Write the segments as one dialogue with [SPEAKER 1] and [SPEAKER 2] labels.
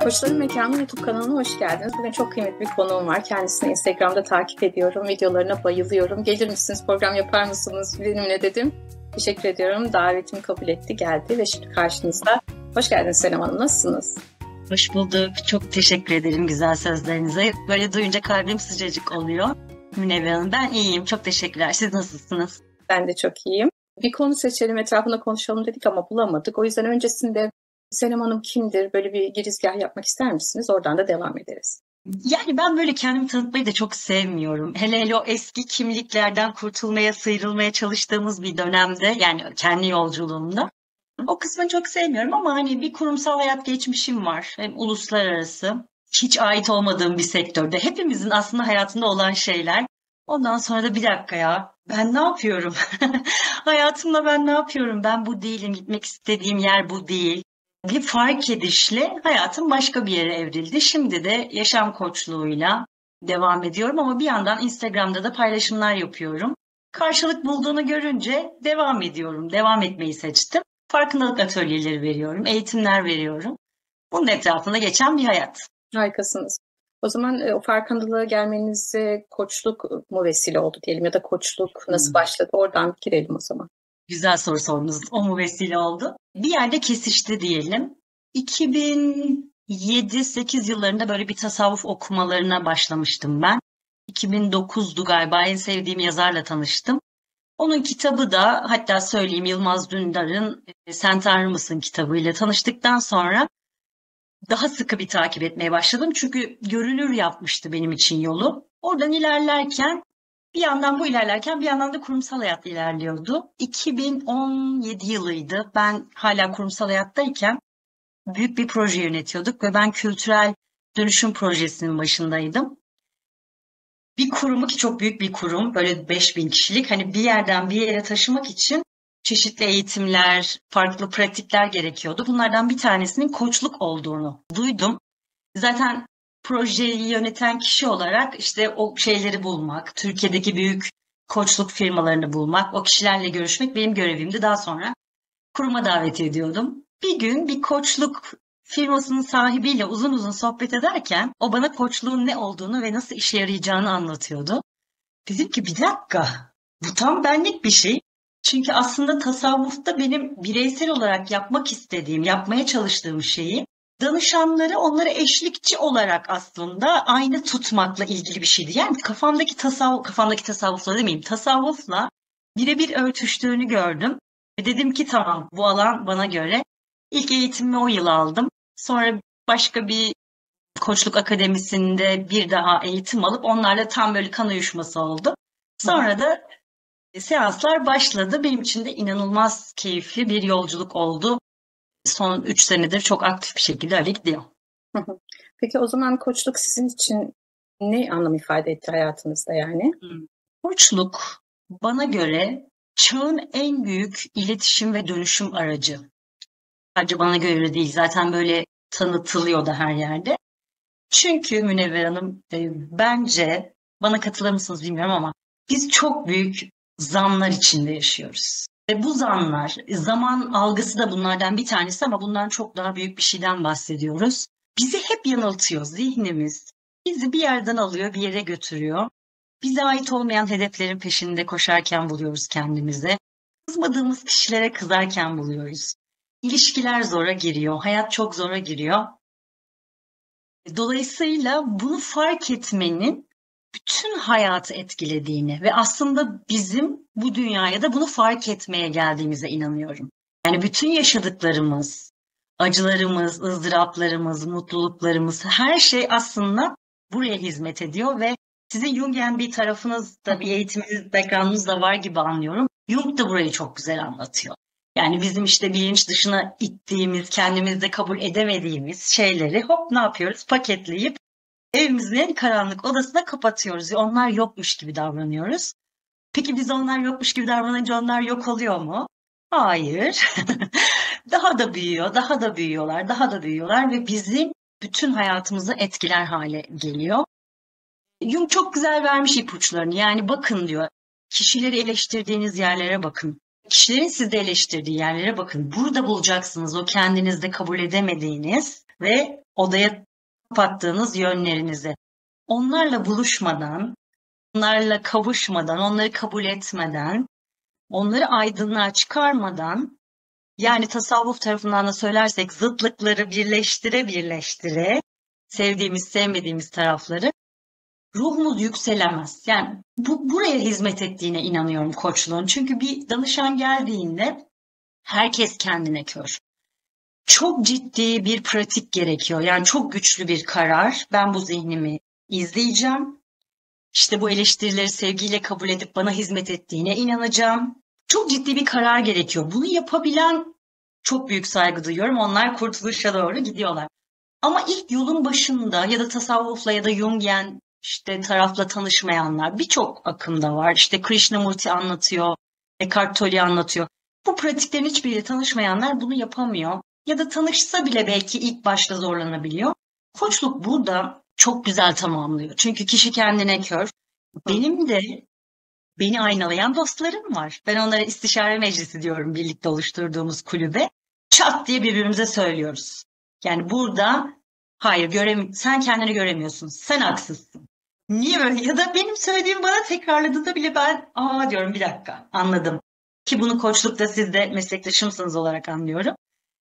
[SPEAKER 1] Koçların Mekanı YouTube kanalına hoş geldiniz. Bugün çok kıymetli bir konuğum var. Kendisini Instagram'da takip ediyorum. Videolarına bayılıyorum. Gelir misiniz, program yapar mısınız benimle dedim. Teşekkür ediyorum. Davetimi kabul etti, geldi ve şimdi karşınızda. Hoş geldiniz Senem Hanım. Nasılsınız?
[SPEAKER 2] Hoş bulduk. Çok teşekkür ederim güzel sözlerinize. Böyle duyunca kalbim sıcacık oluyor. Münevver Hanım, ben iyiyim. Çok teşekkürler. Siz nasılsınız?
[SPEAKER 1] Ben de çok iyiyim. Bir konu seçelim, etrafında konuşalım dedik ama bulamadık. O yüzden öncesinde Senem Hanım kimdir? Böyle bir girizgah yapmak ister misiniz? Oradan da devam ederiz.
[SPEAKER 2] Yani ben böyle kendimi tanıtmayı da çok sevmiyorum. Hele o eski kimliklerden kurtulmaya, sıyrılmaya çalıştığımız bir dönemde, yani kendi yolculuğumda. O kısmını çok sevmiyorum ama hani bir kurumsal hayat geçmişim var. Hem uluslararası, hiç ait olmadığım bir sektörde. Hepimizin aslında hayatında olan şeyler. Ondan sonra da bir dakika ya, ben ne yapıyorum? Hayatımda ben ne yapıyorum? Ben bu değilim, gitmek istediğim yer bu değil. Bir fark edişle hayatım başka bir yere evrildi. Şimdi de yaşam koçluğuyla devam ediyorum ama bir yandan Instagram'da da paylaşımlar yapıyorum. Karşılık bulduğunu görünce devam ediyorum, devam etmeyi seçtim. Farkındalık atölyeleri veriyorum, eğitimler veriyorum. Bunun etrafında geçen bir hayat.
[SPEAKER 1] Harikasınız. O zaman o farkındalığa gelmenize koçluk mu vesile oldu diyelim ya da koçluk nasıl başladı? Oradan girelim o zaman.
[SPEAKER 2] Güzel soru sordunuz. O mu vesile oldu? Bir yerde kesişti diyelim. 2007-8 yıllarında böyle bir tasavvuf okumalarına başlamıştım ben. 2009'du galiba, en sevdiğim yazarla tanıştım. Onun kitabı da, hatta söyleyeyim, Yılmaz Dündar'ın Sen Tanrı mısın kitabıyla tanıştıktan sonra daha sıkı bir takip etmeye başladım. Çünkü görünür yapmıştı benim için yolu. Oradan ilerlerken bir yandan da kurumsal hayat ilerliyordu. 2017 yılıydı. Ben hala kurumsal hayattayken büyük bir proje yönetiyorduk ve ben kültürel dönüşüm projesinin başındaydım. Bir kurumu, ki çok büyük bir kurum, böyle 5000 kişilik, hani bir yerden bir yere taşımak için çeşitli eğitimler, farklı pratikler gerekiyordu. Bunlardan bir tanesinin koçluk olduğunu duydum. Zaten projeyi yöneten kişi olarak işte o şeyleri bulmak, Türkiye'deki büyük koçluk firmalarını bulmak, o kişilerle görüşmek benim görevimdi. Daha sonra kuruma davet ediyordum. Bir gün bir koçluk firmasının sahibiyle uzun uzun sohbet ederken o bana koçluğun ne olduğunu ve nasıl işe yarayacağını anlatıyordu. Dedim ki bir dakika, bu tam benlik bir şey. Çünkü aslında tasavvufta benim bireysel olarak yapmak istediğim, yapmaya çalıştığım şeyi danışanları, onlara eşlikçi olarak aslında aynı tutmakla ilgili bir şeydi. Yani kafamdaki tasavvufla demeyeyim, tasavvufla birebir örtüştüğünü gördüm. Ve dedim ki tamam, bu alan bana göre. İlk eğitimimi o yıl aldım. Sonra başka bir koçluk akademisinde bir daha eğitim alıp onlarla tam böyle kan uyuşması oldu. Sonra da seanslar başladı. Benim için de inanılmaz keyifli bir yolculuk oldu. Son 3 senedir çok aktif bir şekilde öyle gidiyor.
[SPEAKER 1] Peki o zaman koçluk sizin için ne anlam ifade etti hayatınızda yani?
[SPEAKER 2] Koçluk bana göre çağın en büyük iletişim ve dönüşüm aracı. Sadece bana göre değil, zaten böyle tanıtılıyor da her yerde. Çünkü Münevver Hanım, bence bana katılır mısınız bilmiyorum ama biz çok büyük zanlar içinde yaşıyoruz. Ve bu zanlar, zaman algısı da bunlardan bir tanesi ama bundan çok daha büyük bir şeyden bahsediyoruz. Bizi hep yanıltıyor zihnimiz. Bizi bir yerden alıyor, bir yere götürüyor. Bize ait olmayan hedeflerin peşinde koşarken buluyoruz kendimizi. Kızmadığımız kişilere kızarken buluyoruz. İlişkiler zora giriyor, hayat çok zora giriyor. Dolayısıyla bunu fark etmenin bütün hayatı etkilediğini ve aslında bizim bu dünyaya da bunu fark etmeye geldiğimize inanıyorum. Yani bütün yaşadıklarımız, acılarımız, ızdıraplarımız, mutluluklarımız, her şey aslında buraya hizmet ediyor ve sizin Jungen bir tarafınız da, bir eğitiminiz, background'unuz da var gibi anlıyorum. Jung da burayı çok güzel anlatıyor. Yani bizim işte bilinç dışına ittiğimiz, kendimizde kabul edemediğimiz şeyleri hop ne yapıyoruz? Paketleyip evimizin en karanlık odasına kapatıyoruz. Onlar yokmuş gibi davranıyoruz. Peki biz onlar yokmuş gibi davranınca onlar yok oluyor mu? Hayır. Daha da büyüyor, daha da büyüyorlar, daha da büyüyorlar ve bizim bütün hayatımızı etkiler hale geliyor. Jung çok güzel vermiş ipuçlarını. Yani bakın diyor, kişileri eleştirdiğiniz yerlere bakın. Kişilerin sizde eleştirdiği yerlere bakın. Burada bulacaksınız o kendinizde kabul edemediğiniz ve odaya kapattığınız yönlerinizi. Onlarla buluşmadan, onlarla kavuşmadan, onları kabul etmeden, onları aydınlığa çıkarmadan, yani tasavvuf tarafından da söylersek zıtlıkları birleştire sevdiğimiz, sevmediğimiz tarafları ruhumuz yükselemez. Yani buraya hizmet ettiğine inanıyorum koçluğun. Çünkü bir danışan geldiğinde herkes kendine kör. Çok ciddi bir pratik gerekiyor. Yani çok güçlü bir karar. Ben bu zihnimi izleyeceğim. İşte bu eleştirileri sevgiyle kabul edip bana hizmet ettiğine inanacağım. Çok ciddi bir karar gerekiyor. Bunu yapabilen çok büyük saygı duyuyorum. Onlar kurtuluşa doğru gidiyorlar. Ama ilk yolun başında ya da tasavvufla ya da Jungyen işte tarafla tanışmayanlar birçok akımda var. İşte Krishnamurti anlatıyor, Eckhart Tolle anlatıyor. Bu pratiklerin hiçbiriyle tanışmayanlar bunu yapamıyor. Ya da tanışsa bile belki ilk başta zorlanabiliyor. Koçluk burada çok güzel tamamlıyor. Çünkü kişi kendine kör. Benim de beni aynalayan dostlarım var. Ben onlara istişare meclisi diyorum, birlikte oluşturduğumuz kulübe. Çat diye birbirimize söylüyoruz. Yani burada hayır sen kendini göremiyorsun. Sen haksızsın. Niye böyle? Ya da benim söylediğimi bana tekrarladığında bile ben diyorum, bir dakika anladım. Ki bunu koçlukta siz de meslektaşımsınız olarak anlıyorum.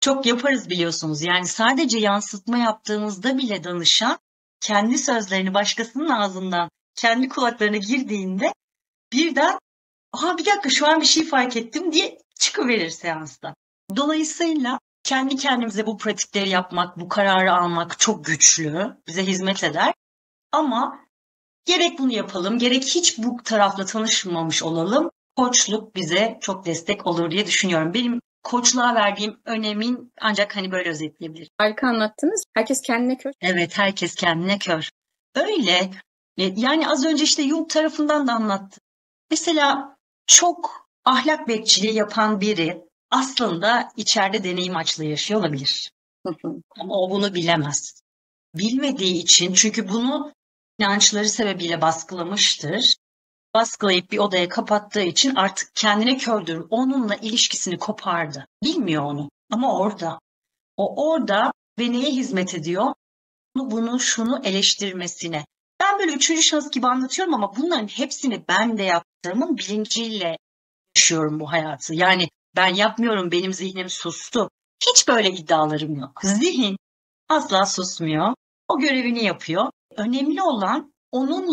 [SPEAKER 2] Çok yaparız biliyorsunuz. Yani sadece yansıtma yaptığımızda bile danışan kendi sözlerini başkasının ağzından kendi kulaklarına girdiğinde birden bir dakika şu an bir şey fark ettim diye çıkıverir seansta. Dolayısıyla kendi kendimize bu pratikleri yapmak, bu kararı almak çok güçlü, bize hizmet eder. Ama gerek bunu yapalım, gerek hiç bu tarafla tanışmamış olalım, koçluk bize çok destek olur diye düşünüyorum. Benim koçluğa verdiğim önemin ancak böyle özetleyebilirim.
[SPEAKER 1] Harika anlattınız. Herkes kendine kör.
[SPEAKER 2] Evet, herkes kendine kör. Öyle. Yani az önce işte Jung tarafından da anlattım. Mesela çok ahlak bekçiliği yapan biri aslında içeride deneyim açlığı yaşıyor olabilir. Ama o bunu bilemez. Bilmediği için, çünkü bunu inançları sebebiyle baskılamıştır. Baskılayıp bir odaya kapattığı için artık kendine kördür. Onunla ilişkisini kopardı. Bilmiyor onu ama orada. O orada ve neye hizmet ediyor? Bunu şunu eleştirmesine. Ben böyle üçüncü şahıs gibi anlatıyorum ama bunların hepsini ben de yaptığımın bilinciyle yaşıyorum bu hayatı. Yani ben yapmıyorum, benim zihnim sustu. Hiç böyle iddialarım yok. Zihin asla susmuyor. O görevini yapıyor. Önemli olan onun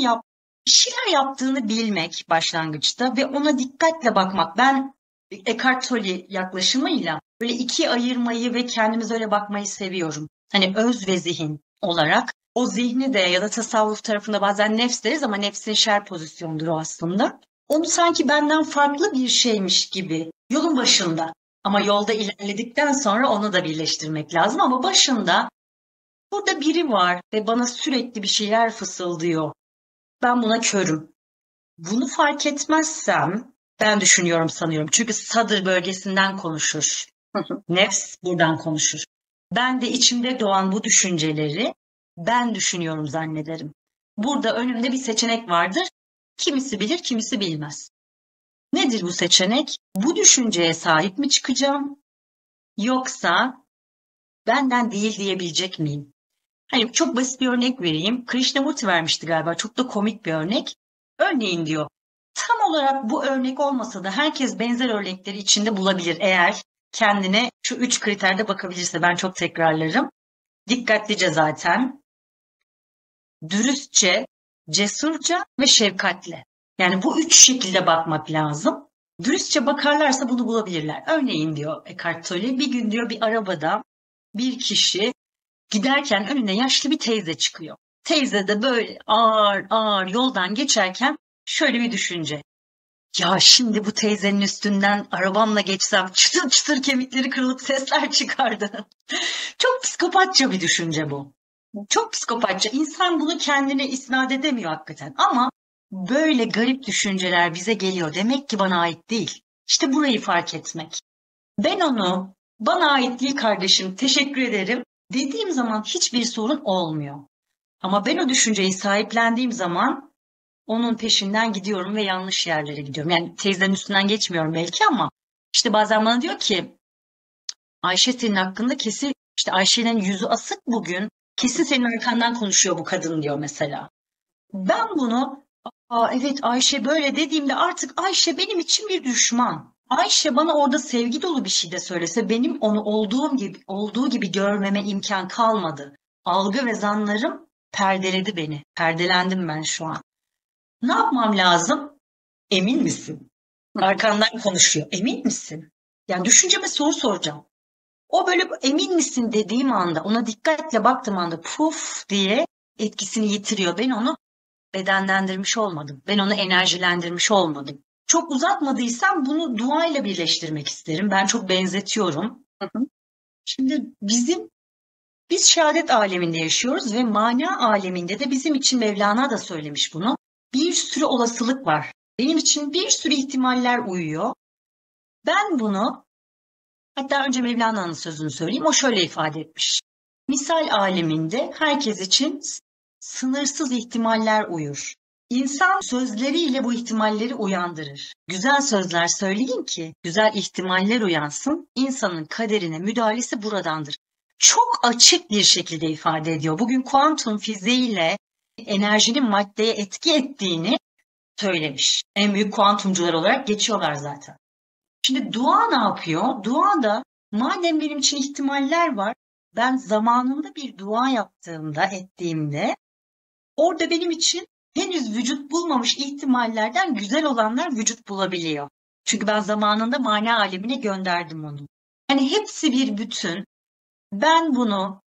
[SPEAKER 2] bir şeyler yaptığını bilmek başlangıçta ve ona dikkatle bakmak. Ben Eckhart Tolle yaklaşımıyla böyle ikiye ayırmayı ve kendimize öyle bakmayı seviyorum. Hani öz ve zihin olarak. O zihni de ya da tasavvuf tarafında bazen nefs deriz ama nefsin şer pozisyonudur o aslında. Onu sanki benden farklı bir şeymiş gibi yolun başında. Ama yolda ilerledikten sonra onu da birleştirmek lazım. Ama başında burada biri var ve bana sürekli bir şeyler fısıldıyor. Ben buna körüm. Bunu fark etmezsem ben düşünüyorum sanıyorum. Çünkü sadır bölgesinden konuşur. Nefs buradan konuşur. Ben de içimde doğan bu düşünceleri ben düşünüyorum zannederim. Burada önümde bir seçenek vardır. Kimisi bilir, kimisi bilmez. Nedir bu seçenek? Bu düşünceye sahip mi çıkacağım? Yoksa benden değil diyebilecek miyim? Hani çok basit bir örnek vereyim. Krishnamurti vermişti galiba. Çok da komik bir örnek. Örneğin diyor, tam olarak bu örnek olmasa da herkes benzer örnekleri içinde bulabilir. Eğer kendine şu 3 kriterde bakabilirse, ben çok tekrarlarım. Dikkatlice zaten. Dürüstçe, cesurca ve şefkatle. Yani bu 3 şekilde bakmak lazım. Dürüstçe bakarlarsa bunu bulabilirler. Örneğin diyor Eckhart Tolle, bir gün diyor bir arabada bir kişi giderken önüne yaşlı bir teyze çıkıyor. Teyze de böyle ağır ağır yoldan geçerken şöyle bir düşünce. Ya şimdi bu teyzenin üstünden arabamla geçsem çıtır çıtır kemikleri kırılıp sesler çıkardı. Çok psikopatça bir düşünce bu. Çok psikopatça. İnsan bunu kendine isnat edemiyor hakikaten. Ama böyle garip düşünceler bize geliyor. Demek ki bana ait değil. İşte burayı fark etmek. Ben onu bana ait değil kardeşim, teşekkür ederim dediğim zaman hiçbir sorun olmuyor. Ama ben o düşünceyi sahiplendiğim zaman onun peşinden gidiyorum ve yanlış yerlere gidiyorum. Yani teyzenin üstünden geçmiyorum belki ama İşte bazen bana diyor ki Ayşe senin hakkında kesin işte Ayşe'nin yüzü asık bugün. Kesin senin arkandan konuşuyor bu kadın diyor mesela. Ben bunu evet Ayşe böyle dediğimde artık Ayşe benim için bir düşman. Ayşe bana orada sevgi dolu bir şey de söylese benim onu olduğu gibi görmeme imkan kalmadı. Algı ve zanlarım perdeledi beni. Perdelendim ben şu an. Ne yapmam lazım? Emin misin? Arkandan konuşuyor. Emin misin? Yani düşünceme soru soracağım. O böyle emin misin dediğim anda, ona dikkatle baktığım anda puf diye etkisini yitiriyor. Ben onu bedenlendirmiş olmadım. Ben onu enerjilendirmiş olmadım. Çok uzatmadıysam bunu duayla birleştirmek isterim. Ben çok benzetiyorum. Şimdi biz şehadet aleminde yaşıyoruz ve mana aleminde de bizim için Mevlana da söylemiş bunu. Bir sürü olasılık var. Benim için bir sürü ihtimaller uyuyor. Ben bunu, hatta önce Mevlana'nın sözünü söyleyeyim. O şöyle ifade etmiş. Misal aleminde herkes için sınırsız ihtimaller uyur. İnsan sözleriyle bu ihtimalleri uyandırır. Güzel sözler söyleyin ki güzel ihtimaller uyansın. İnsanın kaderine müdahalesi buradandır. Çok açık bir şekilde ifade ediyor. Bugün kuantum fiziğiyle enerjinin maddeye etki ettiğini söylemiş. En büyük kuantumcular olarak geçiyorlar zaten. Şimdi dua ne yapıyor? Dua da madem benim için ihtimaller var, ben zamanında bir dua ettiğimde orada benim için henüz vücut bulmamış ihtimallerden güzel olanlar vücut bulabiliyor. Çünkü ben zamanında mana alemine gönderdim onu. Yani hepsi bir bütün. Ben bunu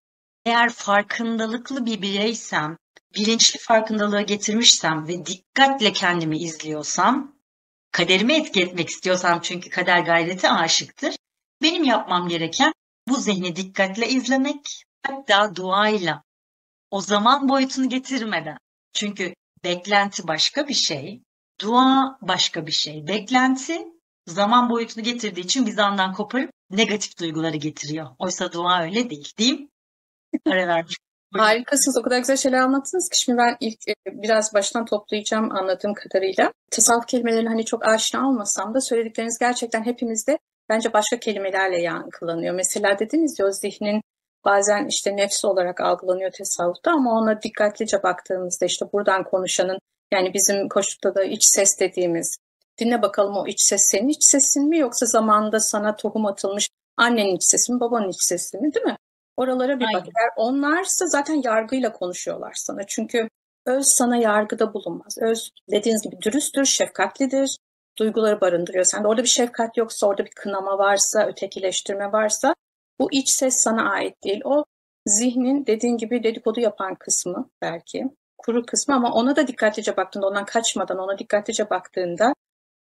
[SPEAKER 2] eğer farkındalıklı bir bireysem, bilinçli farkındalığa getirmişsem ve dikkatle kendimi izliyorsam, kaderime etki etmek istiyorsam çünkü kader gayrete aşıktır. Benim yapmam gereken bu zihni dikkatle izlemek, hatta duayla. O zaman boyutunu getirmeden. Çünkü beklenti başka bir şey, dua başka bir şey. Beklenti zaman boyutunu getirdiği için bizi andan koparıp negatif duyguları getiriyor. Oysa dua öyle değil mi? Ara vermiş.
[SPEAKER 1] Harikasınız. O kadar güzel şeyler anlattınız ki şimdi ben ilk biraz baştan toplayacağım anladığım kadarıyla. Tasavvuf kelimelerine hani çok aşina olmasam da söyledikleriniz gerçekten hepimizde bence başka kelimelerle yankılanıyor. Mesela dediniz ya o zihnin bazen işte nefs olarak algılanıyor tasavvufta ama ona dikkatlice baktığımızda işte buradan konuşanın yani bizim koşulda da iç ses dediğimiz dinle bakalım o iç ses senin iç sesin mi yoksa zamanında sana tohum atılmış annenin iç sesi mi babanın iç sesi mi değil mi? Oralara bir bak.
[SPEAKER 2] Aynen.
[SPEAKER 1] Eğer onlarsa zaten yargıyla konuşuyorlar sana. Çünkü öz sana yargıda bulunmaz. Öz dediğiniz gibi dürüsttür, şefkatlidir, duyguları barındırıyor. Sende orada bir şefkat yoksa, orada bir kınama varsa, ötekileştirme varsa bu iç ses sana ait değil. O zihnin dediğin gibi dedikodu yapan kısmı belki, kuru kısmı ama ona da dikkatlice baktığında, ondan kaçmadan ona dikkatlice baktığında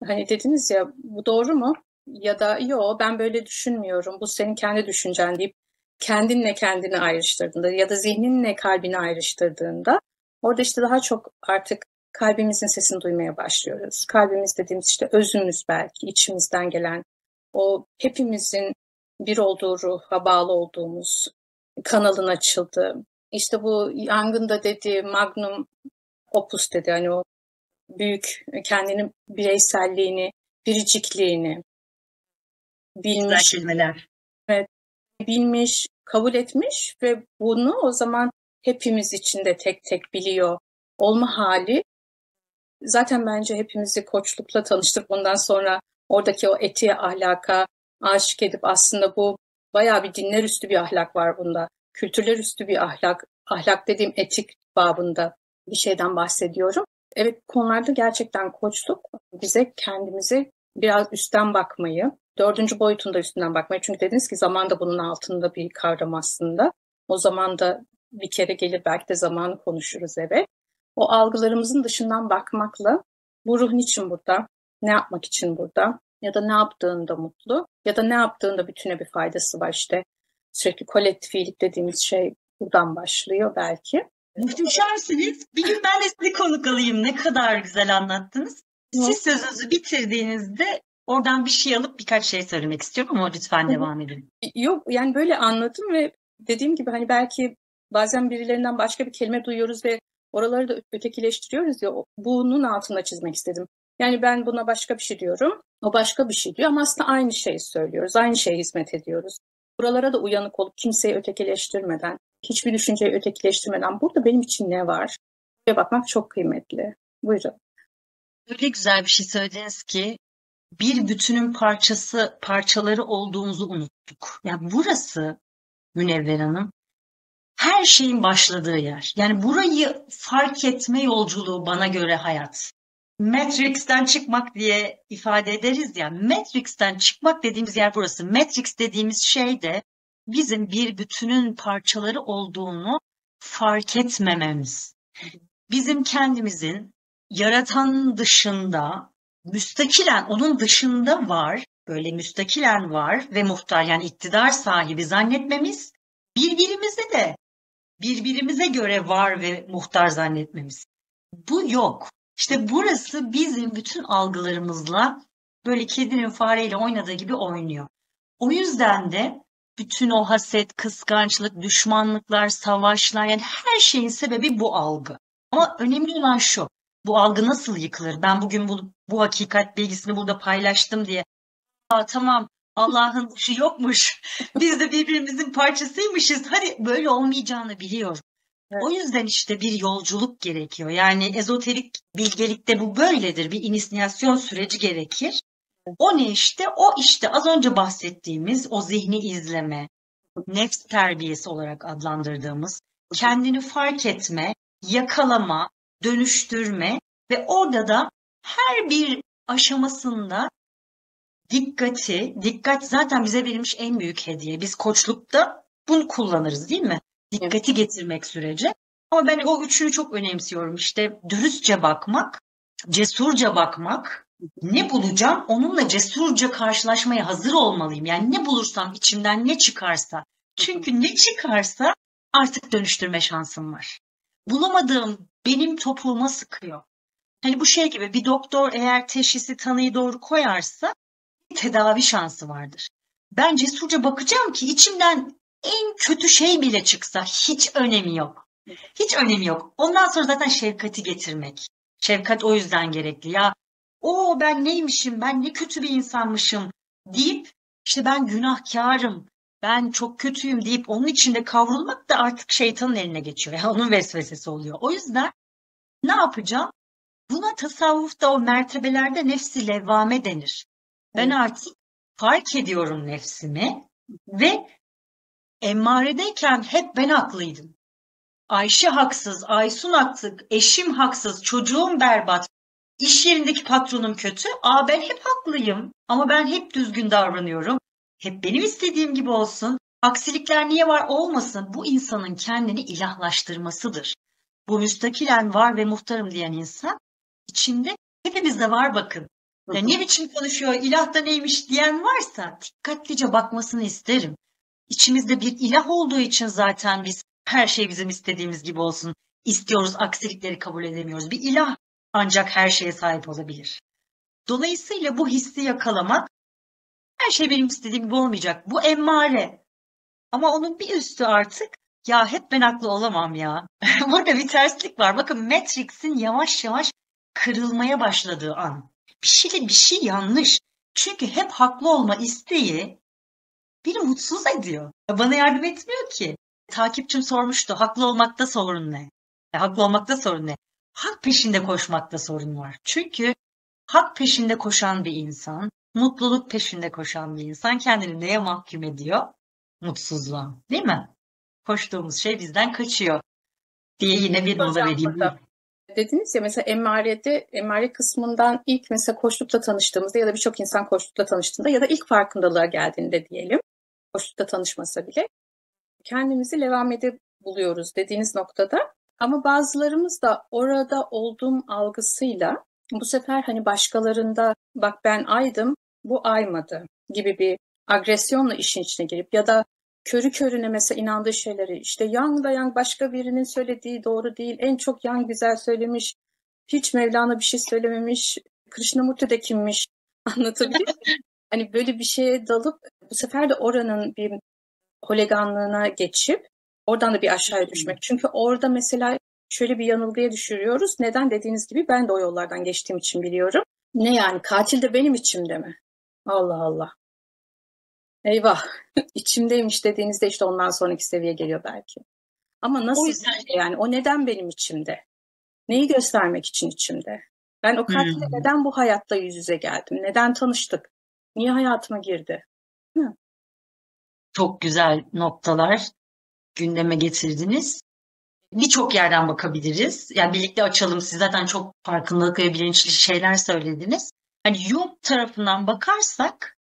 [SPEAKER 1] hani dediniz ya bu doğru mu? Ya da yo ben böyle düşünmüyorum, bu senin kendi düşüncen deyip kendinle kendini ayrıştırdığında ya da zihninle kalbini ayrıştırdığında orada işte daha çok artık kalbimizin sesini duymaya başlıyoruz. Kalbimiz dediğimiz işte özümüz belki içimizden gelen o hepimizin bir olduğu ruha bağlı olduğumuz kanalın açıldığı. İşte bu yangında dediği magnum opus dedi hani o büyük kendinin bireyselliğini, biricikliğini bilmiş.
[SPEAKER 2] Güzel kelimeler.
[SPEAKER 1] Evet, bilmiş, kabul etmiş ve bunu o zaman hepimiz içinde tek tek biliyor olma hali zaten bence hepimizi koçlukla tanıştırıp ondan sonra oradaki o etiğe, ahlaka aşık edip aslında bu bayağı bir dinler üstü bir ahlak var bunda. Kültürler üstü bir ahlak, ahlak dediğim etik babında bir şeyden bahsediyorum. Evet konularda gerçekten koçluk bize kendimize biraz üstten bakmayı, dördüncü boyutunda üstünden bakmayı. Çünkü dediniz ki zaman da bunun altında bir kavram aslında. O zaman da bir kere gelir belki de zamanı konuşuruz evet. O algılarımızın dışından bakmakla bu ruh niçin burada, ne yapmak için burada ya da ne yaptığında mutlu ya da ne yaptığında bütüne bir faydası var işte. Sürekli kolektif iyilik dediğimiz şey buradan başlıyor belki.
[SPEAKER 2] Muhteşemsiniz. Bir gün ben de sizi konuk alayım. Ne kadar güzel anlattınız. Siz sözünüzü bitirdiğinizde oradan bir şey alıp birkaç şey söylemek istiyorum ama lütfen devam edin.
[SPEAKER 1] Yok yani böyle anladım ve dediğim gibi hani belki bazen birilerinden başka bir kelime duyuyoruz ve oraları da ötekileştiriyoruz ya bunun altına çizmek istedim. Yani ben buna başka bir şey diyorum, o başka bir şey diyor ama aslında aynı şeyi söylüyoruz, aynı şeye hizmet ediyoruz. Buralara da uyanık olup kimseyi ötekileştirmeden, hiçbir düşünceyi ötekileştirmeden burada benim için ne var? Buraya bakmak çok kıymetli. Buyurun.
[SPEAKER 2] Öyle güzel bir şey söylediniz ki bir bütünün parçaları olduğumuzu unuttuk. Yani burası Münevver Hanım her şeyin başladığı yer. Yani burayı fark etme yolculuğu bana göre hayat. Matrix'ten çıkmak diye ifade ederiz ya. Matrix'ten çıkmak dediğimiz yer burası. Matrix dediğimiz şey de bizim bir bütünün parçaları olduğunu fark etmememiz. Bizim kendimizin yaratan dışında, müstakilen onun dışında var, böyle müstakilen var ve muhtar yani iktidar sahibi zannetmemiz, birbirimize göre var ve muhtar zannetmemiz. Bu yok. İşte burası bizim bütün algılarımızla böyle kedinin fareyle oynadığı gibi oynuyor. O yüzden de bütün o haset, kıskançlık, düşmanlıklar, savaşlar yani her şeyin sebebi bu algı. Ama önemli olan şu. Bu algı nasıl yıkılır? Ben bugün bu hakikat bilgisini burada paylaştım diye. Tamam Allah'ın dışı yokmuş. Biz de birbirimizin parçasıymışız. Hadi böyle olmayacağını biliyorum.
[SPEAKER 1] Evet.
[SPEAKER 2] O yüzden işte bir yolculuk gerekiyor. Yani ezoterik bilgelikte bu böyledir. Bir inisiyasyon süreci gerekir. O ne işte? O işte az önce bahsettiğimiz o zihni izleme, nefs terbiyesi olarak adlandırdığımız, kendini fark etme, yakalama, dönüştürme ve orada da her bir aşamasında dikkat zaten bize verilmiş en büyük hediye. Biz koçlukta bunu kullanırız değil mi? Dikkati getirmek süreci. Ama ben o üçünü çok önemsiyorum. İşte dürüstçe bakmak, cesurca bakmak, ne bulacağım onunla cesurca karşılaşmaya hazır olmalıyım. Yani ne bulursam içimden ne çıkarsa. Çünkü ne çıkarsa artık dönüştürme şansım var. Bulamadığım benim topuğuma sıkıyor. Hani bu şey gibi bir doktor eğer teşhisi tanıyı doğru koyarsa tedavi şansı vardır. Ben cesurca bakacağım ki içimden en kötü şey bile çıksa hiç önemi yok. Hiç önemi yok. Ondan sonra zaten şefkati getirmek. Şefkat o yüzden gerekli. Ya ben neymişim, ben ne kötü bir insanmışım deyip işte ben günahkarım, ben çok kötüyüm deyip onun içinde kavrulmak da artık şeytanın eline geçiyor. Yani onun vesvesesi oluyor. O yüzden ne yapacağım? Buna tasavvufta o mertebelerde nefsi levvame denir. Ben artık fark ediyorum nefsimi ve emmaredeyken hep ben haklıydım. Ayşe haksız, Aysun haksız, eşim haksız, çocuğum berbat, iş yerindeki patronum kötü. Ben hep haklıyım ama ben hep düzgün davranıyorum. Hep benim istediğim gibi olsun. Aksilikler niye var olmasın? Bu insanın kendini ilahlaştırmasıdır. Bu müstakilen var ve muhtarım diyen insan içinde hepimizde var bakın. Ya ne biçim konuşuyor, ilah da neymiş diyen varsa dikkatlice bakmasını isterim. İçimizde bir ilah olduğu için zaten biz her şey bizim istediğimiz gibi olsun istiyoruz, aksilikleri kabul edemiyoruz. Bir ilah ancak her şeye sahip olabilir. Dolayısıyla bu hissi yakalamak, her şey benim istediğim gibi olmayacak. Bu emmare. Ama onun bir üstü artık, ya hep ben haklı olamam ya. Burada bir terslik var. Bakın Matrix'in yavaş yavaş kırılmaya başladığı an. Bir şey yanlış. Çünkü hep haklı olma isteği beni mutsuz ediyor. Bana yardım etmiyor ki. Takipçim sormuştu, haklı olmakta sorun ne? Haklı olmakta sorun ne? Hak peşinde koşmakta sorun var. Çünkü hak peşinde koşan bir insan, mutluluk peşinde koşan bir insan kendini neye mahkum ediyor? Mutsuzluğa, değil mi? Koştuğumuz şey bizden kaçıyor diye yine bir mola vereyim.
[SPEAKER 1] Dediniz ya mesela emmare kısmından ilk mesela koçlukla tanıştığımızda ya da birçok insan koçlukla tanıştığında ya da ilk farkındalığa geldiğinde diyelim, koçlukla tanışmasa bile kendimizi levamede buluyoruz dediğiniz noktada. Ama bazılarımız da orada olduğum algısıyla bu sefer hani başkalarında bak ben aydım, bu aymadı gibi bir agresyonla işin içine girip ya da körü körüne mesela inandığı şeyleri işte Yang da Yang başka birinin söylediği doğru değil. En çok Yang güzel söylemiş. Hiç Mevlana bir şey söylememiş. Krishnamurti de kimmiş? Anlatabiliyor muyum? Hani böyle bir şeye dalıp bu sefer de oranın bir holiganlığına geçip oradan da bir aşağıya düşmek. Çünkü orada mesela şöyle bir yanılgıya düşürüyoruz. Neden dediğiniz gibi ben de o yollardan geçtiğim için biliyorum. Ne yani, katil de benim içimde mi? Allah Allah. Eyvah. İçimdeymiş dediğinizde işte ondan sonraki seviye geliyor belki. Ama
[SPEAKER 2] O
[SPEAKER 1] nasıl
[SPEAKER 2] yüzden
[SPEAKER 1] yani, o neden benim içimde? Neyi göstermek için içimde? Ben o katille
[SPEAKER 2] hmm,
[SPEAKER 1] neden bu hayatta yüz yüze geldim? Neden tanıştık? Niye hayatıma girdi? Hı.
[SPEAKER 2] çok güzel noktalar gündeme getirdiniz. Birçok yerden bakabiliriz. Yani birlikte açalım. Siz zaten çok farkındalık ve bilinçli şeyler söylediniz. Hani Jung tarafından bakarsak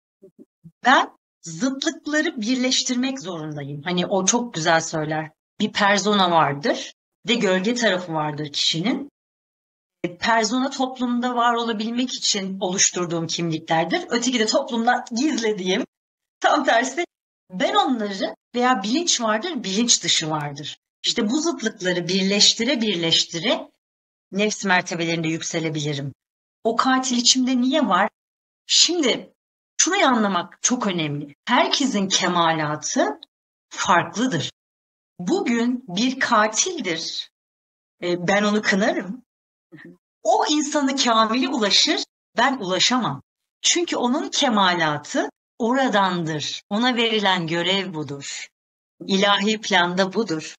[SPEAKER 2] ben zıtlıkları birleştirmek zorundayım. Hani o çok güzel söyler. Bir persona vardır, bir de gölge tarafı vardır kişinin. Persona toplumda var olabilmek için oluşturduğum kimliklerdir. Öteki de toplumdan gizlediğim, tam tersi, ben onları, veya bilinç vardır, bilinç dışı vardır. İşte bu zıtlıkları birleştire birleştire nefs mertebelerinde yükselebilirim. O katil içimde niye var? Şimdi şurayı anlamak çok önemli. Herkesin kemalatı farklıdır. Bugün bir katildir. Ben onu kınarım. O insanı kamile ulaşır, ben ulaşamam. Çünkü onun kemalatı oradandır. Ona verilen görev budur. İlahi planda budur.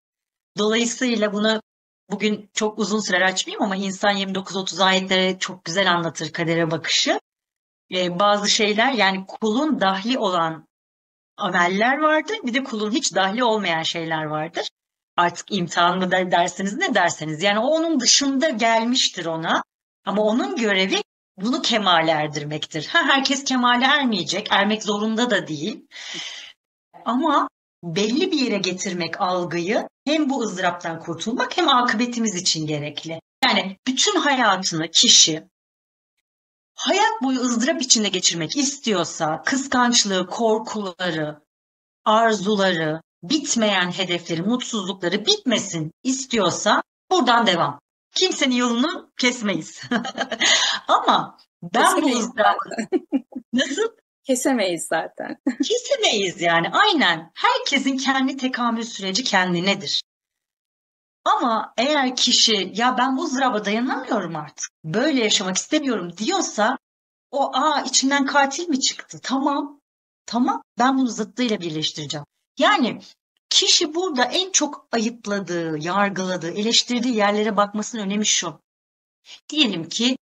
[SPEAKER 2] Dolayısıyla bunu bugün çok uzun süre açmayayım ama İnsan 29-30 ayetleri çok güzel anlatır kadere bakışı. Bazı şeyler, yani kulun dahli olan ameller vardır. Bir de kulun hiç dahli olmayan şeyler vardır. Artık imtihan mı derseniz, ne derseniz. Yani o onun dışında gelmiştir ona. Ama onun görevi bunu kemale erdirmektir. Herkes kemale ermeyecek. Ermek zorunda da değil. Ama belli bir yere getirmek algıyı, hem bu ızdıraptan kurtulmak hem akıbetimiz için gerekli. Yani bütün hayatını kişi hayat boyu ızdırap içinde geçirmek istiyorsa, kıskançlığı, korkuları, arzuları, bitmeyen hedefleri, mutsuzlukları bitmesin istiyorsa buradan devam. Kimsenin yolunu kesmeyiz. Ama ben bu
[SPEAKER 1] Kesemeyiz
[SPEAKER 2] ızdırabı
[SPEAKER 1] zaten.
[SPEAKER 2] nasıl
[SPEAKER 1] Kesemeyiz zaten.
[SPEAKER 2] kesemeyiz yani? Aynen. Herkesin kendi tekamül süreci kendinedir. Ama eğer kişi ya ben bu ızdıraba dayanamıyorum artık, böyle yaşamak istemiyorum diyorsa, içinden katil mi çıktı? Tamam. Tamam. Ben bunu zıttıyla birleştireceğim. Yani kişi burada en çok ayıpladığı, yargıladığı, eleştirdiği yerlere bakmasının önemi şu. Diyelim ki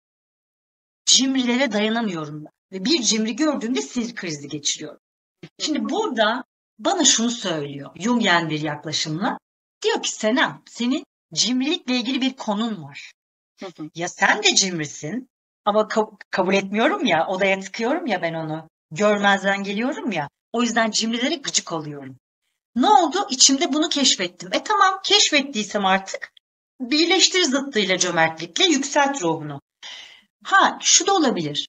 [SPEAKER 2] cimrilere dayanamıyorum ben ve bir cimri gördüğümde sinir krizi geçiriyorum. Şimdi burada bana şunu söylüyor Jungyen bir yaklaşımla. Diyor ki Senem, senin cimrilikle ilgili bir konun var. Ya sen de cimrisin ama kabul etmiyorum ya, odaya tıkıyorum ya ben onu. Görmezden geliyorum ya. O yüzden cimrilere gıcık oluyorum. Ne oldu? İçimde bunu keşfettim. Tamam, keşfettiysem artık birleştir zıttıyla, cömertlikle yükselt ruhunu. Şu da olabilir.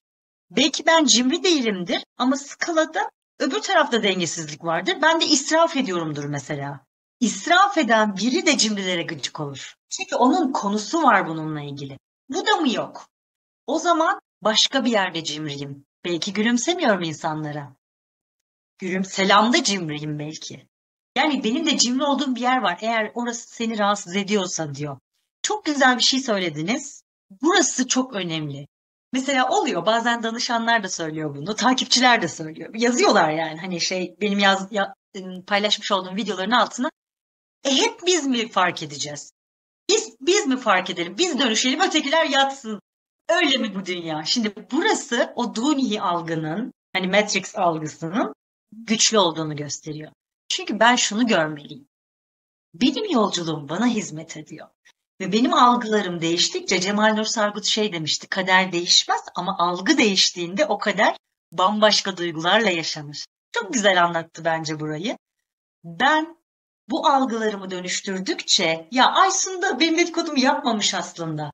[SPEAKER 2] Belki ben cimri değilimdir ama skalada öbür tarafta dengesizlik vardır. Ben de israf ediyorumdur mesela. İsraf eden biri de cimrilere gıcık olur. Çünkü onun konusu var bununla ilgili. Bu da mı yok? O zaman başka bir yerde cimriyim. Belki gülümsemiyorum insanlara. Selamda cimriyim belki. Yani benim de cimri olduğum bir yer var. Eğer orası seni rahatsız ediyorsa diyor. Çok güzel bir şey söylediniz. Burası çok önemli. Mesela oluyor, bazen danışanlar da söylüyor bunu, takipçiler de söylüyor. Yazıyorlar yani, hani benim paylaşmış olduğum videoların altına. Hep biz mi fark edeceğiz? Biz mi fark edelim? Biz dönüşelim, ötekiler yatsın. Öyle mi bu dünya? Şimdi burası o Duni algının, hani Matrix algısının güçlü olduğunu gösteriyor. Çünkü ben şunu görmeliyim. Benim yolculuğum bana hizmet ediyor. Ve benim algılarım değiştikçe, Cemal Nur Sargut demişti, kader değişmez ama algı değiştiğinde o kader bambaşka duygularla yaşanır. Çok güzel anlattı bence burayı. Ben bu algılarımı dönüştürdükçe, ya Aysun da benim dedikodumu yapmamış aslında.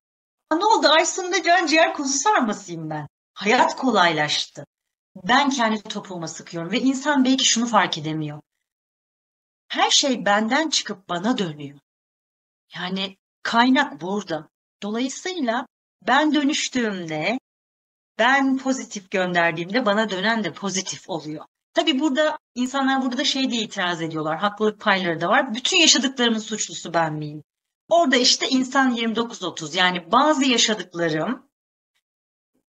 [SPEAKER 2] Ne oldu? Aysun da can ciğer kuzu sarmasıyım ben. Hayat kolaylaştı. Ben kendi topuğuma sıkıyorum ve insan belki şunu fark edemiyor. Her şey benden çıkıp bana dönüyor. Yani kaynak burada. Dolayısıyla ben dönüştüğümde, ben pozitif gönderdiğimde bana dönen de pozitif oluyor. Tabii burada insanlar burada da diye itiraz ediyorlar. Haklılık payları da var. Bütün yaşadıklarımın suçlusu ben miyim? Orada işte İnsan 29-30, yani bazı yaşadıklarım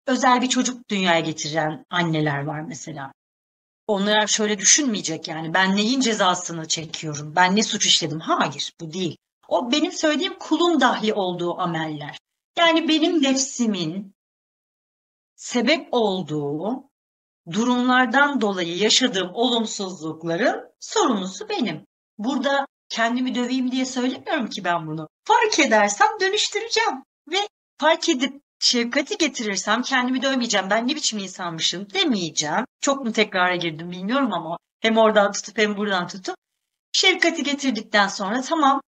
[SPEAKER 2] özel bir çocuk dünyaya getiren anneler var mesela. Onlar şöyle düşünmeyecek yani ben neyin cezasını çekiyorum, ben ne suç işledim? Hayır, bu değil. O benim söylediğim kulun dahi olduğu ameller. Yani benim nefsimin sebep olduğu durumlardan dolayı yaşadığım olumsuzlukların sorumlusu benim. Burada kendimi döveyim diye söylemiyorum ki ben bunu. Fark edersem dönüştüreceğim ve fark edip şefkati getirirsem kendimi dövmeyeceğim. Ben ne biçim insanmışım demeyeceğim. Çok mu tekrara girdim bilmiyorum ama hem oradan tutup hem buradan tutup şefkati getirdikten sonra tamam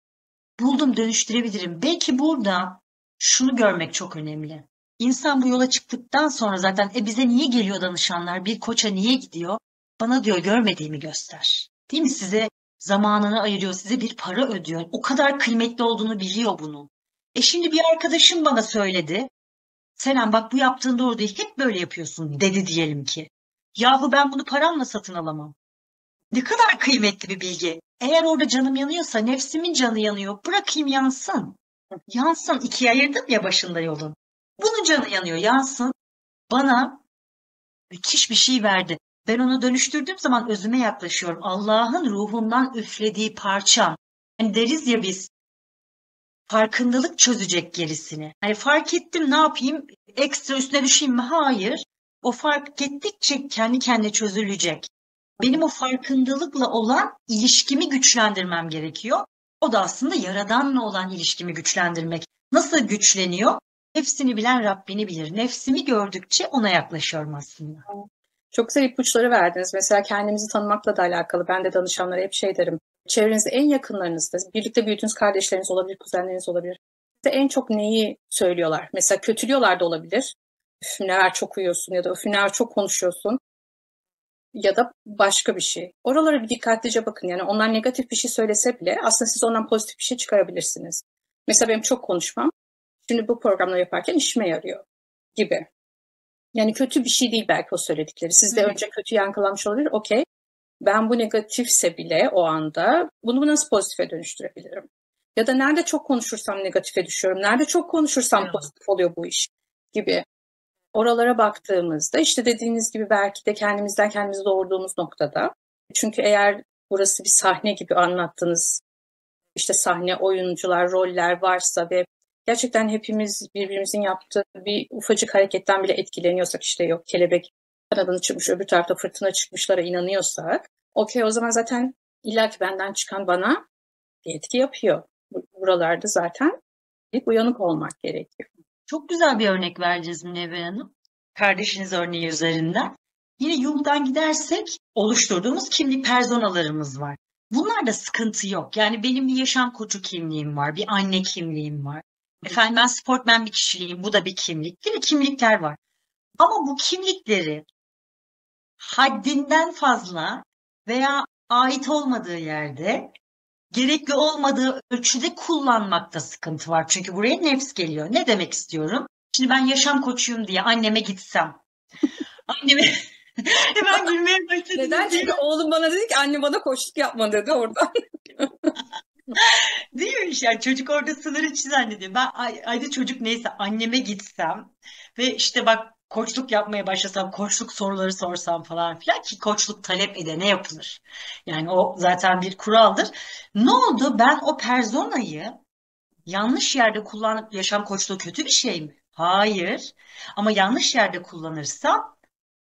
[SPEAKER 2] buldum dönüştürebilirim. Belki burada şunu görmek çok önemli. İnsan bu yola çıktıktan sonra zaten bize niye geliyor danışanlar, bir koça niye gidiyor? Bana diyor görmediğimi göster. Değil mi? Size zamanını ayırıyor, size bir para ödüyor. O kadar kıymetli olduğunu biliyor bunun. Şimdi bir arkadaşım bana söyledi. Selam bak bu yaptığın doğru değil, hep böyle yapıyorsun dedi diyelim ki. Yahu ben bunu paramla satın alamam. Ne kadar kıymetli bir bilgi. Eğer orada canım yanıyorsa, nefsimin canı yanıyor, bırakayım yansın. Yansın, ikiye ayırdım ya başında yolun. Bunun canı yanıyor, yansın. Bana müthiş bir şey verdi. Ben onu dönüştürdüğüm zaman özüme yaklaşıyorum. Allah'ın ruhundan üflediği parçam. Hani deriz ya biz, farkındalık çözecek gerisini. Hani fark ettim ne yapayım, ekstra üstüne düşeyim mi? Hayır. O fark ettikçe kendi kendine çözülecek. Benim o farkındalıkla olan ilişkimi güçlendirmem gerekiyor. O da aslında Yaradan'la olan ilişkimi güçlendirmek. Nasıl güçleniyor? Nefsini bilen Rabbini bilir. Nefsimi gördükçe ona yaklaşıyorum aslında.
[SPEAKER 1] Çok güzel ipuçları verdiniz. Mesela kendimizi tanımakla da alakalı. Ben de danışanlara hep şey derim. Çevrenizde en yakınlarınızda, birlikte büyüdüğünüz kardeşleriniz olabilir, kuzenleriniz olabilir. Size en çok neyi söylüyorlar? Mesela kötülüyorlar da olabilir. Üf ne var çok uyuyorsun ya da üf ne var çok konuşuyorsun. Ya da başka bir şey. Oralara bir dikkatlice bakın. Yani onlar negatif bir şey söylese bile aslında siz ondan pozitif bir şey çıkarabilirsiniz. Mesela benim çok konuşmam şimdi bu programları yaparken işime yarıyor gibi. Yani kötü bir şey değil belki o söyledikleri. Sizde önce kötü yankılanmış olabilir. Okey. Ben bu negatifse bile o anda bunu nasıl pozitife dönüştürebilirim? Ya da nerede çok konuşursam negatife düşüyorum. Nerede çok konuşursam pozitif oluyor bu iş gibi. Oralara baktığımızda işte dediğiniz gibi belki de kendimizden kendimizi doğurduğumuz noktada. Çünkü eğer burası bir sahne gibi anlattığınız işte sahne, oyuncular, roller varsa ve gerçekten hepimiz birbirimizin yaptığı bir ufacık hareketten bile etkileniyorsak işte yok kelebek kanadını çıkmış öbür tarafta fırtına çıkmışlara inanıyorsak okey o zaman zaten illaki benden çıkan bana bir etki yapıyor. Buralarda zaten ilk uyanık olmak gerekiyor.
[SPEAKER 2] Çok güzel bir örnek vereceğiz Münevver Hanım. Kardeşiniz örneği üzerinden. Yine Jung'dan gidersek oluşturduğumuz kimlik personalarımız var. Bunlarda sıkıntı yok. Yani benim bir yaşam koçu kimliğim var, bir anne kimliğim var. Efendim ben sportmen bir kişiliğim, bu da bir kimlik. Değil mi? Kimlikler var. Ama bu kimlikleri haddinden fazla veya ait olmadığı yerde gerekli olmadığı ölçüde kullanmakta sıkıntı var. Çünkü buraya nefs geliyor. Ne demek istiyorum? Şimdi ben yaşam koçuyum diye anneme gitsem. Anneme hemen gülmeye başladım.
[SPEAKER 1] Neden? Çünkü oğlum bana dedi ki anne bana koçluk yapma dedi oradan.
[SPEAKER 2] Değil mi? Yani çocuk orada sınırı zannediyor. Ben ayda çocuk neyse anneme gitsem ve işte bak koçluk yapmaya başlasam, koçluk soruları sorsam falan filan ki koçluk talep edene yapılır. Yani o zaten bir kuraldır. Ne oldu? Ben o personayı yanlış yerde kullanıp yaşam koçluğu kötü bir şey mi? Hayır. Ama yanlış yerde kullanırsam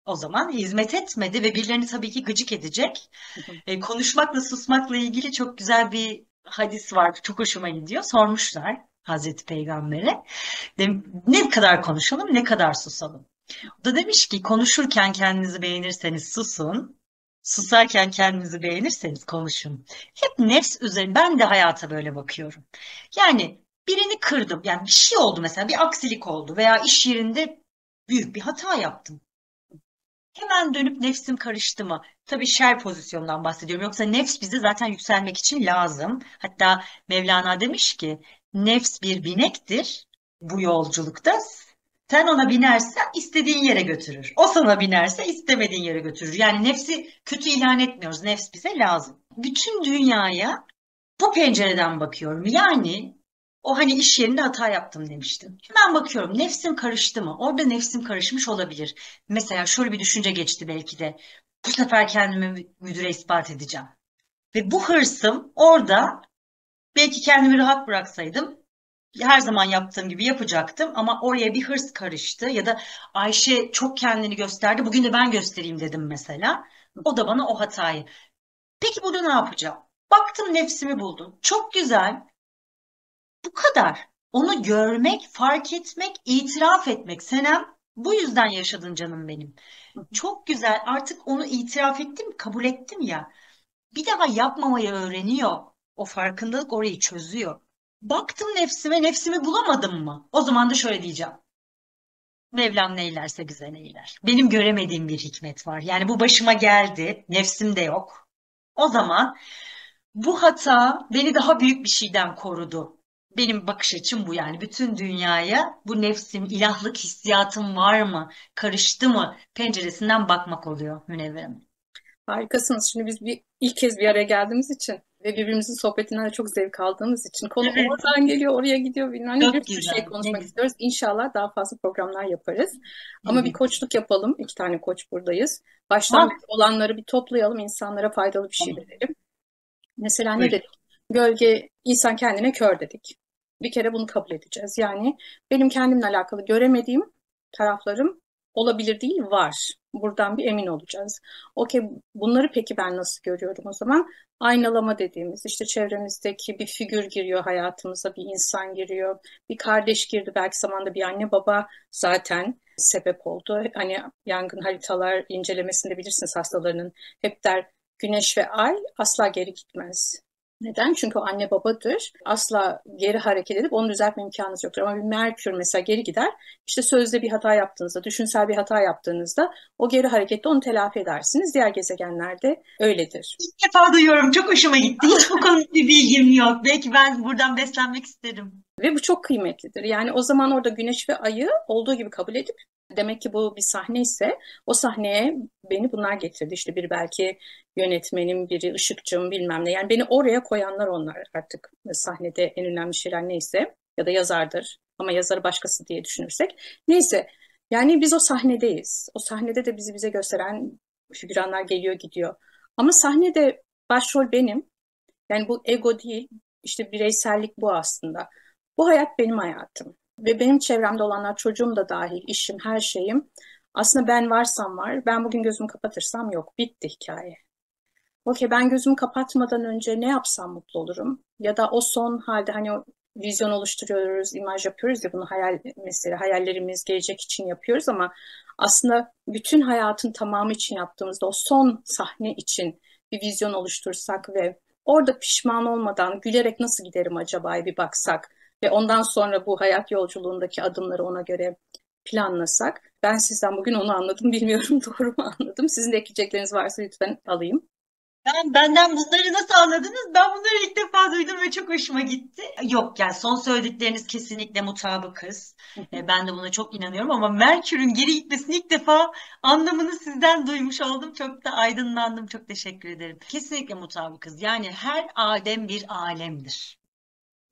[SPEAKER 2] o zaman hizmet etmedi ve birilerini tabii ki gıcık edecek. Konuşmakla susmakla ilgili çok güzel bir hadis var. Çok hoşuma gidiyor. Sormuşlar Hazreti Peygamber'e. Ne kadar konuşalım, ne kadar susalım? O da demiş ki konuşurken kendinizi beğenirseniz susun. Susarken kendinizi beğenirseniz konuşun. Hep nefs üzerine. Ben de hayata böyle bakıyorum. Yani birini kırdım. Yani bir şey oldu mesela. Bir aksilik oldu. Veya iş yerinde büyük bir hata yaptım. Hemen dönüp nefsim karıştı mı? Tabii şer pozisyondan bahsediyorum. Yoksa nefs bize zaten yükselmek için lazım. Hatta Mevlana demiş ki nefs bir binektir bu yolculukta. Sen ona binersen istediğin yere götürür. O sana binerse istemediğin yere götürür. Yani nefsi kötü ilan etmiyoruz. Nefs bize lazım. Bütün dünyaya bu pencereden bakıyorum. Yani O hani iş yerinde hata yaptım demiştim. Hemen bakıyorum nefsim karıştı mı? Orada nefsim karışmış olabilir. Mesela şöyle bir düşünce geçti belki de. Bu sefer kendimi müdüre ispat edeceğim. Ve bu hırsım orada belki kendimi rahat bıraksaydım her zaman yaptığım gibi yapacaktım ama oraya bir hırs karıştı ya da Ayşe çok kendini gösterdi. Bugün de ben göstereyim dedim mesela. O da bana o hatayı. Peki burada ne yapacağım? Baktım nefsimi buldum. Çok güzel. Bu kadar. Onu görmek, fark etmek, itiraf etmek. Senem bu yüzden yaşadın canım benim. Çok güzel. Artık onu itiraf ettim, kabul ettim ya. Bir daha yapmamayı öğreniyor. O farkındalık orayı çözüyor. Baktım nefsime, nefsimi bulamadım mı? O zaman da şöyle diyeceğim. Mevlam neylerse bize neyler. Benim göremediğim bir hikmet var. Yani bu başıma geldi. Nefsim de yok. O zaman bu hata beni daha büyük bir şeyden korudu. Benim bakış açım bu yani. Bütün dünyaya bu nefsim, ilahlık hissiyatım var mı, karıştı mı penceresinden bakmak oluyor Münevver'im.
[SPEAKER 1] Harikasınız. Şimdi biz ilk kez bir araya geldiğimiz için ve birbirimizin sohbetinden de çok zevk aldığımız için konu
[SPEAKER 2] Evet,
[SPEAKER 1] oradan geliyor, oraya gidiyor bilmem ne bir
[SPEAKER 2] çok
[SPEAKER 1] sürü şey
[SPEAKER 2] güzel. Ne
[SPEAKER 1] konuşmak
[SPEAKER 2] güzel.
[SPEAKER 1] istiyoruz. İnşallah daha fazla programlar yaparız. Ama bir
[SPEAKER 2] Evet.
[SPEAKER 1] koçluk yapalım. 2 tane koç buradayız. Baştan
[SPEAKER 2] Ha,
[SPEAKER 1] beri olanları bir toplayalım, insanlara faydalı bir şey
[SPEAKER 2] tamam.
[SPEAKER 1] verelim. Mesela ne
[SPEAKER 2] Buyurun.
[SPEAKER 1] dedik? Gölge, insan kendine kör dedik. Bir kere bunu kabul edeceğiz. Yani benim kendimle alakalı göremediğim taraflarım olabilir değil, var. Buradan bir emin olacağız. Okey, bunları peki ben nasıl görüyorum o zaman? Aynalama dediğimiz işte çevremizdeki bir figür giriyor hayatımıza, bir insan giriyor, bir kardeş girdi, belki zamanda bir anne baba zaten sebep oldu. Hani yangın haritalar incelemesinde bilirsiniz hastalarının hep der Güneş ve ay asla geri gitmez. Neden? Çünkü o anne babadır. Asla geri hareket edip onu düzeltme imkanınız yoktur. Ama bir Merkür mesela geri gider. İşte sözde bir hata yaptığınızda, düşünsel bir hata yaptığınızda o geri harekette onu telafi edersiniz. Diğer gezegenlerde öyledir.
[SPEAKER 2] İlk defa duyuyorum. Çok hoşuma gitti. Hiç bu konuda bir bilgim yok. Belki ben buradan beslenmek isterim.
[SPEAKER 1] Ve bu çok kıymetlidir. Yani o zaman orada güneş ve ayı olduğu gibi kabul edip demek ki bu bir sahne ise o sahneye beni bunlar getirdi. İşte biri belki yönetmenim, biri ışıkçım bilmem ne. Yani beni oraya koyanlar onlar artık sahnede en önemli şeyler neyse ya da yazardır. Ama yazarı başkası diye düşünürsek. Neyse yani biz o sahnedeyiz. O sahnede de bizi bize gösteren figüranlar geliyor gidiyor. Ama sahnede başrol benim. Yani bu ego değil, işte bireysellik bu aslında. Bu hayat benim hayatım. Ve benim çevremde olanlar, çocuğum da dahil, işim, her şeyim. Aslında ben varsam var, ben bugün gözümü kapatırsam yok. Bitti hikaye. Okey, ben gözümü kapatmadan önce ne yapsam mutlu olurum? Ya da o son halde hani o vizyon oluşturuyoruz, imaj yapıyoruz ya bunu hayal mesela hayallerimiz gelecek için yapıyoruz ama aslında bütün hayatın tamamı için yaptığımızda o son sahne için bir vizyon oluştursak ve orada pişman olmadan gülerek nasıl giderim acaba bir baksak ve ondan sonra bu hayat yolculuğundaki adımları ona göre planlasak. Ben sizden bugün onu anladım. Bilmiyorum doğru mu anladım. Sizin de ekleyecekleriniz varsa lütfen alayım.
[SPEAKER 2] Benden bunları nasıl anladınız? Ben bunları ilk defa duydum ve çok hoşuma gitti. Yok yani son söyledikleriniz kesinlikle mutabıkız. Ben de buna çok inanıyorum ama Merkür'ün geri gitmesini ilk defa anlamını sizden duymuş oldum. Çok da aydınlandım. Çok teşekkür ederim. Kesinlikle mutabıkız. Yani her alem bir alemdir.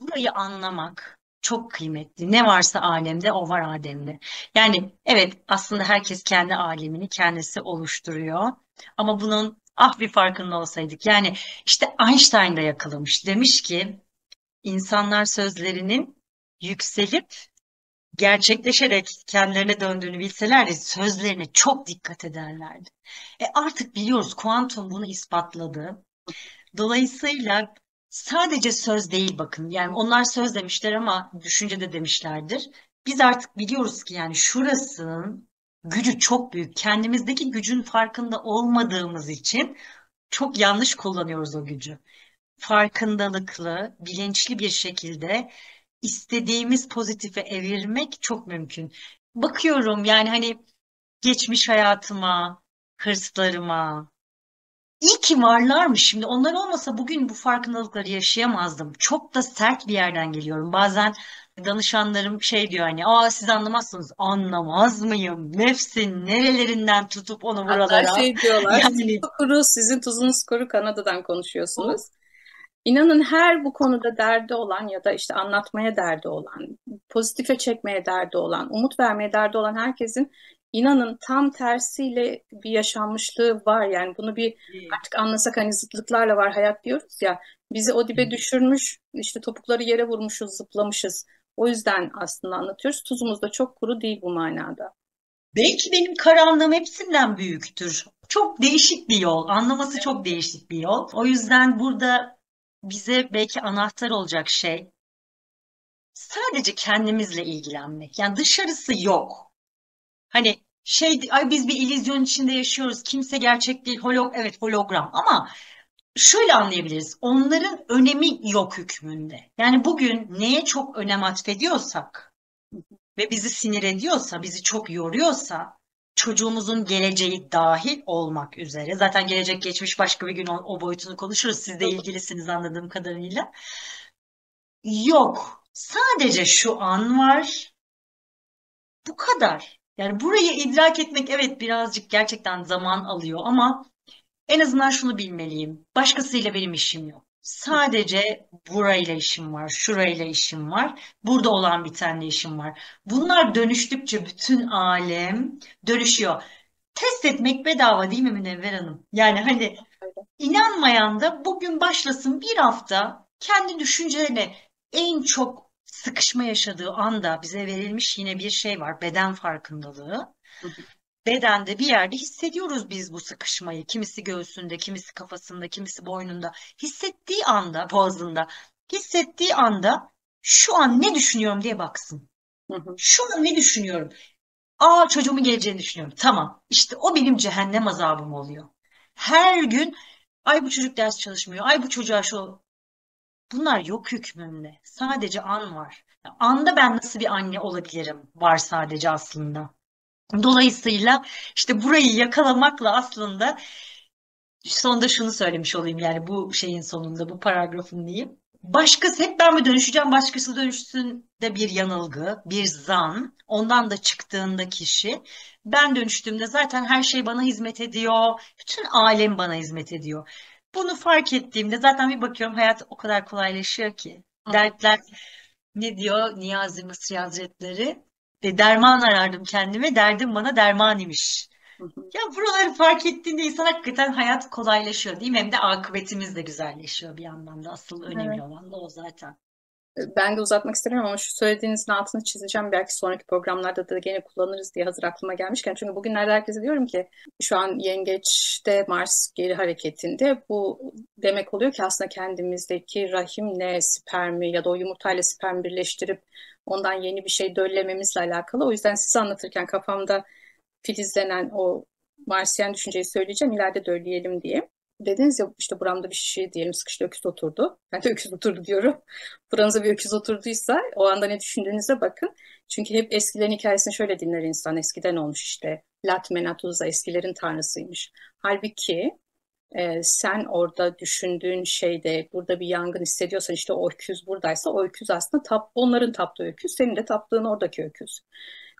[SPEAKER 2] Burayı anlamak çok kıymetli. Ne varsa alemde o var Adem'de. Yani evet aslında herkes kendi alemini kendisi oluşturuyor. Ama bunun bir farkında olsaydık. Yani işte Einstein da yakalamış. Demiş ki insanlar sözlerinin yükselip gerçekleşerek kendilerine döndüğünü bilselerdi sözlerine çok dikkat ederlerdi. Artık biliyoruz kuantum bunu ispatladı. Dolayısıyla sadece söz değil bakın. Yani onlar söz demişler ama düşünce de demişlerdir. Biz artık biliyoruz ki yani şurasının gücü çok büyük. Kendimizdeki gücün farkında olmadığımız için çok yanlış kullanıyoruz o gücü. Farkındalıklı, bilinçli bir şekilde istediğimiz pozitife evirmek çok mümkün. Bakıyorum yani hani geçmiş hayatıma, hırslarıma, İyi ki varlarmış. Şimdi onlar olmasa bugün bu farkındalıkları yaşayamazdım. Çok da sert bir yerden geliyorum. Bazen danışanlarım şey diyor hani, siz anlamazsınız. Anlamaz mıyım? Nefsin nerelerinden tutup onu
[SPEAKER 1] Hatta
[SPEAKER 2] buralara.
[SPEAKER 1] şey diyorlar,
[SPEAKER 2] Yani
[SPEAKER 1] su kuru, sizin tuzunuz kuru Kanada'dan konuşuyorsunuz. İnanın her bu konuda derdi olan ya da işte anlatmaya derdi olan, pozitife çekmeye derdi olan, umut vermeye derdi olan herkesin inanın tam tersiyle bir yaşanmışlığı var. Yani bunu bir artık anlasak hani zıtlıklarla var hayat diyoruz ya. Bizi o dibe düşürmüş, işte topukları yere vurmuşuz, zıplamışız. O yüzden aslında anlatıyoruz. Tuzumuz da çok kuru değil bu manada.
[SPEAKER 2] Belki benim karanlığım hepsinden büyüktür. Çok değişik bir yol. Anlaması çok değişik bir yol. O yüzden burada bize belki anahtar olacak şey sadece kendimizle ilgilenmek. Yani dışarısı yok. Hani şey, ay biz bir illüzyon içinde yaşıyoruz. Kimse gerçek değil. Evet, hologram, ama şöyle anlayabiliriz. Onların önemi yok hükmünde. Yani bugün neye çok önem atfediyorsak ve bizi sinir ediyorsa, bizi çok yoruyorsa, çocuğumuzun geleceği dahil olmak üzere. Zaten gelecek geçmiş başka bir gün o boyutunu konuşuruz. Siz de ilgilisiniz anladığım kadarıyla. Yok. Sadece şu an var. Bu kadar. Yani burayı idrak etmek evet birazcık gerçekten zaman alıyor ama en azından şunu bilmeliyim. Başkasıyla benim işim yok. Sadece burayla işim var, şurayla işim var, burada olan bitenle işim var. Bunlar dönüştükçe bütün alem dönüşüyor. Test etmek bedava değil mi Münevver Hanım? Yani hani inanmayan da bugün başlasın bir hafta kendi düşüncelerine, en çok sıkışma yaşadığı anda bize verilmiş yine bir şey var. Beden farkındalığı. Bedende bir yerde hissediyoruz biz bu sıkışmayı. Kimisi göğsünde, kimisi kafasında, kimisi boynunda. Hissettiği anda, boğazında. Hissettiği anda şu an ne düşünüyorum diye baksın. Şu an ne düşünüyorum? Aa, çocuğumun geleceğini düşünüyorum. Tamam. İşte o benim cehennem azabım oluyor. Her gün ay bu çocuk ders çalışmıyor. Ay bu çocuğa şu. Bunlar yok hükmünde. Sadece an var. Anda ben nasıl bir anne olabilirim var sadece aslında. Dolayısıyla işte burayı yakalamakla aslında sonunda şunu söylemiş olayım, yani bu şeyin sonunda, bu paragrafın diyeyim. Başkası, hep ben mi dönüşeceğim, başkası dönüşsün de bir yanılgı, bir zan. Ondan da çıktığında kişi, ben dönüştüğümde zaten her şey bana hizmet ediyor. Bütün alem bana hizmet ediyor. Bunu fark ettiğimde zaten bir bakıyorum hayat o kadar kolaylaşıyor ki. Dertler, ne diyor Niyazi Mısri Hazretleri? Derman arardım kendime, derdim bana derman imiş. Ya buraları fark ettiğinde insan hakikaten hayat kolaylaşıyor değil mi? Hem de akıbetimiz de güzelleşiyor bir yandan da. Asıl önemli
[SPEAKER 1] Evet.
[SPEAKER 2] olan da o zaten.
[SPEAKER 1] Ben de uzatmak istemiyorum ama şu söylediğinizin altını çizeceğim. Belki sonraki programlarda da gene kullanırız diye hazır aklıma gelmişken. Çünkü bugünlerde herkese diyorum ki şu an Yengeç'te Mars geri hareketinde. Bu demek oluyor ki aslında kendimizdeki rahimle spermi ya da o yumurtayla spermi birleştirip ondan yeni bir şey döllememizle alakalı. O yüzden size anlatırken kafamda filizlenen o Marsiyen düşünceyi söyleyeceğim. İleride dölleyelim diye. Dediniz ya işte buramda bir şey diyelim sıkıştı öküz oturdu. Ben de öküz oturdu diyorum. Buranıza bir öküz oturduysa o anda ne düşündüğünüze bakın. Çünkü hep eskilerin hikayesini şöyle dinler insan. Eskiden olmuş işte. Lat Menatuza eskilerin tanrısıymış. Halbuki sen orada düşündüğün şeyde burada bir yangın hissediyorsan işte o öküz buradaysa o öküz aslında onların taptığı öküz. Senin de taptığın oradaki öküz.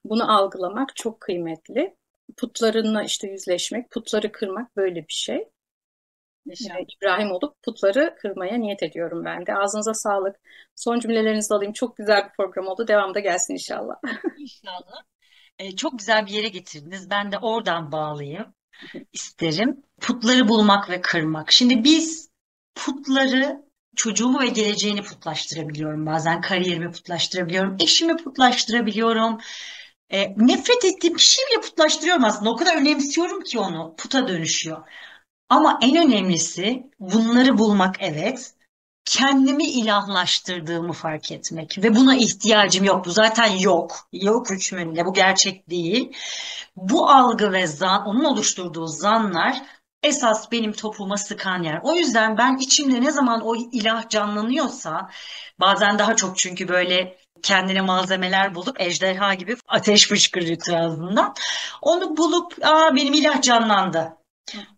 [SPEAKER 1] Bunu algılamak çok kıymetli. Putlarınla işte yüzleşmek, putları kırmak böyle bir şey.
[SPEAKER 2] İnşallah.
[SPEAKER 1] İbrahim olup putları kırmaya niyet ediyorum ben de. Ağzınıza sağlık. Son cümlelerinizi alayım. Çok güzel bir program oldu. Devamı da gelsin inşallah.
[SPEAKER 2] İnşallah. Çok güzel bir yere getirdiniz. Ben de oradan bağlayayım isterim. Putları bulmak ve kırmak. Şimdi biz putları, çocuğumu ve geleceğini putlaştırabiliyorum. Bazen kariyerimi putlaştırabiliyorum. Eşimi putlaştırabiliyorum. Nefret ettiğim kişiyi bile putlaştırıyorum aslında. O kadar önemsiyorum ki onu. Puta dönüşüyor. Ama en önemlisi bunları bulmak, evet. Kendimi ilahlaştırdığımı fark etmek ve buna ihtiyacım yok. Bu zaten yok. Yok hükmünde. Bu gerçek değil. Bu algı ve onun oluşturduğu zanlar esas benim topuğuma sıkan yer. O yüzden ben içimde ne zaman o ilah canlanıyorsa, bazen daha çok, çünkü böyle kendine malzemeler bulup ejderha gibi ateş fışkırıyor ağzından. Onu bulup benim ilah canlandı.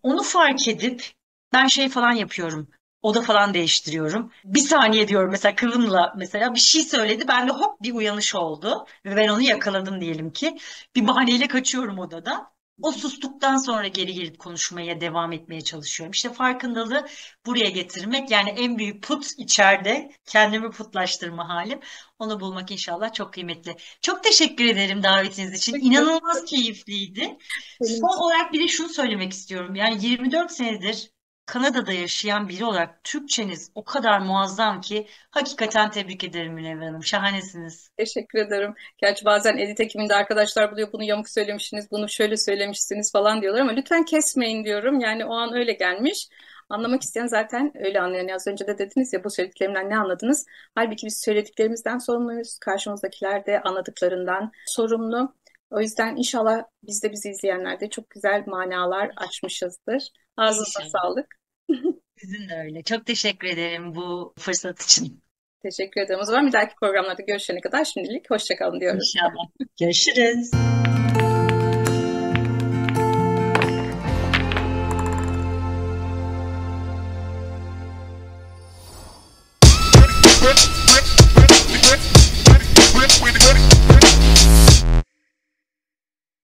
[SPEAKER 2] Onu fark edip ben şey falan yapıyorum. Oda falan değiştiriyorum. Bir saniye diyorum mesela, kızımla mesela bir şey söyledi. Bende hop bir uyanış oldu. Ve ben onu yakaladım diyelim ki. Bir bahaneyle kaçıyorum odadan. O sustuktan sonra geri gelip konuşmaya devam etmeye çalışıyorum. İşte farkındalığı buraya getirmek, yani en büyük put içeride, kendimi putlaştırma halim. Onu bulmak inşallah çok kıymetli. Çok teşekkür ederim davetiniz için.
[SPEAKER 1] Teşekkür
[SPEAKER 2] İnanılmaz keyifliydi.
[SPEAKER 1] ederim.
[SPEAKER 2] Son olarak bir de şunu söylemek istiyorum. Yani 24 senedir Kanada'da yaşayan biri olarak Türkçeniz o kadar muazzam ki hakikaten tebrik ederim Münevver Hanım. Şahanesiniz.
[SPEAKER 1] Teşekkür ederim. Gerçi bazen edit ekibinde arkadaşlar buluyor, bunu yamuk söylemişsiniz, bunu şöyle söylemişsiniz falan diyorlar ama lütfen kesmeyin diyorum. Yani o an öyle gelmiş. Anlamak isteyen zaten öyle anlıyor. Yani az önce de dediniz ya, bu söylediklerimden ne anladınız? Halbuki biz söylediklerimizden sorumluyuz. Karşımızdakiler de anladıklarından sorumlu. O yüzden inşallah biz de, bizi izleyenler de çok güzel manalar açmışızdır. Ağzınıza
[SPEAKER 2] İnşallah.
[SPEAKER 1] sağlık.
[SPEAKER 2] Sizin de öyle. Çok teşekkür ederim bu fırsat için.
[SPEAKER 1] Teşekkür ederim. O zaman bir dahaki programlarda görüşene kadar şimdilik hoşça kalın diyoruz.
[SPEAKER 2] İnşallah. Görüşürüz.